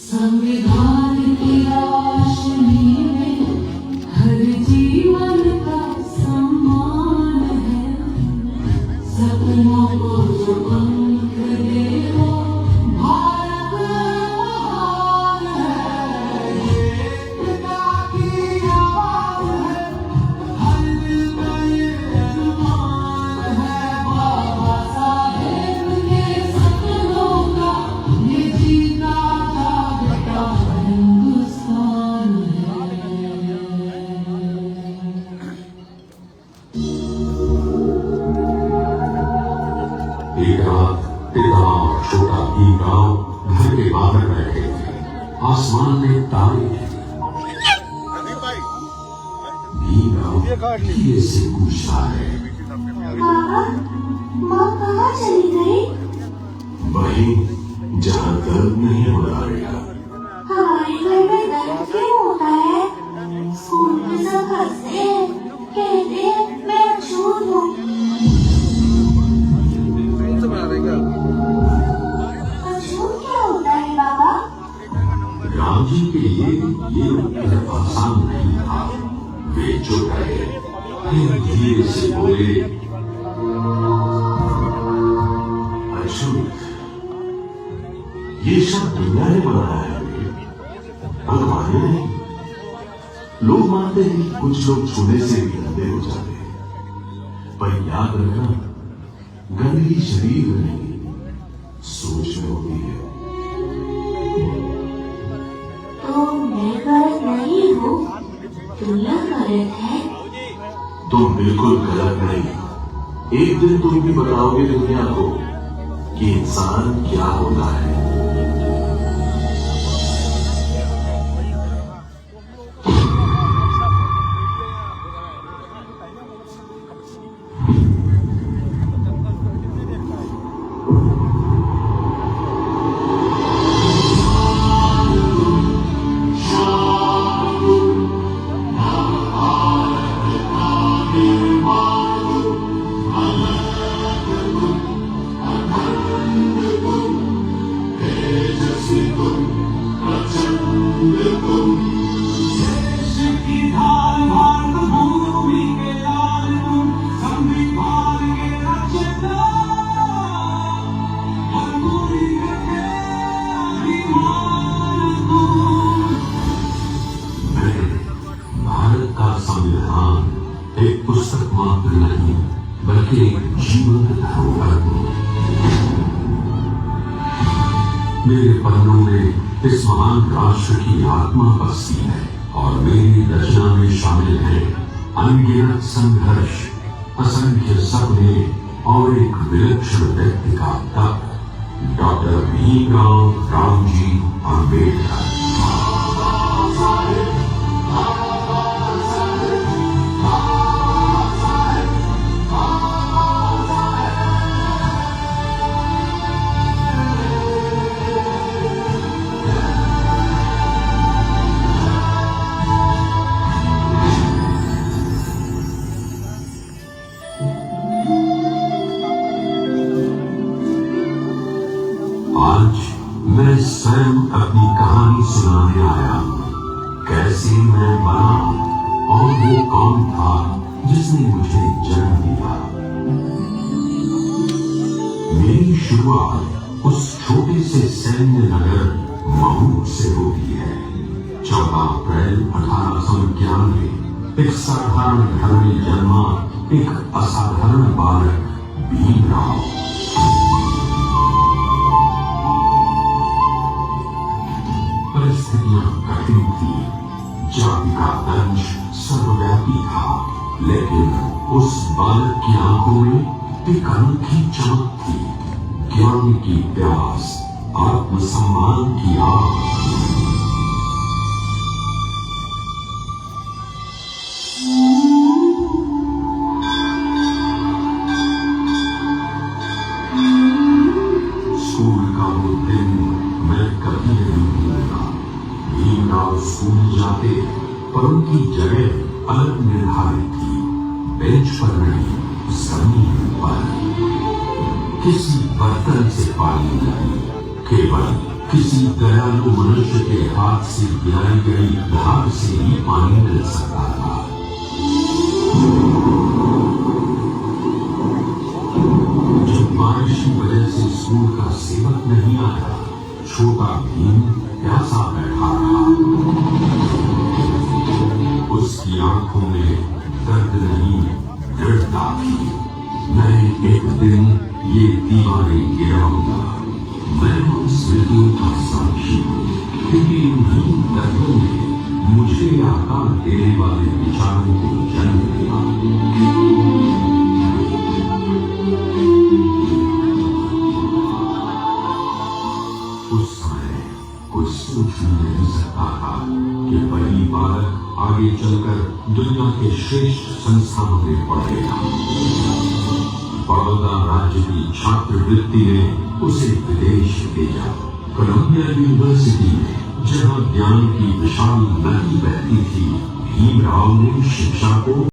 संविधान की रोशनी में हर जीवन का सम्मान है। सपनों को जो पंख दे वो भारत महान है। ये पिता की आवाज है, हर दिल का ये अरमान है। बाबा साहेब के सपनों का ये जीता जागता हिंदुस्तान है। एक रात पिता और छोटा भीमराव घर के बाहर बैठे थे। आसमान में तारे थे। भीमराव धीरे से पूछा है, पापा, माँ कहाँ चली गई? वहीं जहाँ दर्द नहीं हो रहा बेटा। हमारे घर में दर्द क्यों होता है? स्कूल में सब हंसते हैं, कहते हैं मैं अछूत हूँ। अछूत क्या होता है पापा? राम जी के लिए ये उत्तर आसान नहीं था। वे चुप रहे, फिर धीरे से बोले, अछूत ये शब्द दुनिया ने बनाया है, भगवान ने नहीं। लोग मानते हैं कि कुछ लोग छूने से भी गंदे हो जाते हैं, पर याद रखना, गंदगी शरीर में नहीं, सोच में होती है। तो मैं गलत नहीं हूँ, दुनिया गलत है। तुम बिल्कुल गलत नहीं। एक दिन तुम भी बताओगे दुनिया को कि इंसान क्या होता है। भारत का संविधान एक पुस्तक मात्र नहीं, बल्कि एक जीवंत धरोहर है। मेरे पन्नों में इस महान राष्ट्र की आत्मा बसती है और मेरी रचना में शामिल है अनगिनत संघर्ष, असंख्य सपने और एक विलक्षण व्यक्ति का तप, डॉक्टर भीमराव रामजी आंबेडकर। आज मैं स्वयं अपनी कहानी सुनाने आया हूँ। कैसे मैं बना और वो कौन था जिसने मुझे जन्म दिया। मेरी शुरुआत उस छोटे से सैन्य नगर महू से होती है। 14 अप्रैल 1891 एक साधारण घर में जन्मा एक असाधारण बालक भीमराव। परिस्थितियां कठिन थी, जाति का दंश सर्वव्यापी था, लेकिन उस बालक की आंखों में एक अनोखी चमक थी, ज्ञान की प्यास, आत्मसम्मान की आग। स्कूल का वो दिन मैं कभी नहीं भूलूंगा। भीमराव स्कूल जाते, पर उनकी जगह अलग निर्धारित थी, बेंच पर नहीं, जमीन पर। किसी बर्तन से पानी नहीं, केवल किसी दयालु मनुष्य के हाथ से गिराई गई धार से ही पानी मिल सकता था। जब बारिश की वजह से स्कूल का सेवक नहीं आया, छोटा भीम प्यासा बैठा रहा। उसकी आंखों में दर्द नहीं, दृढ़ता थी। मैं एक दिन ये दीवारें गिराऊंगा। मैं उन स्मृतियों का साक्षी हूँ, क्योंकि उन्हीं दर्दों ने मुझे आकार देने वाले विचारों को जन्म दिया। उस समय कोई सोच नहीं सकता था कि वही बालक आगे चलकर दुनिया के श्रेष्ठ संस्थानों में पढ़ेगा। बड़ौदा राज्य की छात्रवृत्ति ने उसे विदेश भेजा, कोलंबिया यूनिवर्सिटी में, जहां ज्ञान की विशाल नदी बहती थी। भीमराव ने शिक्षा को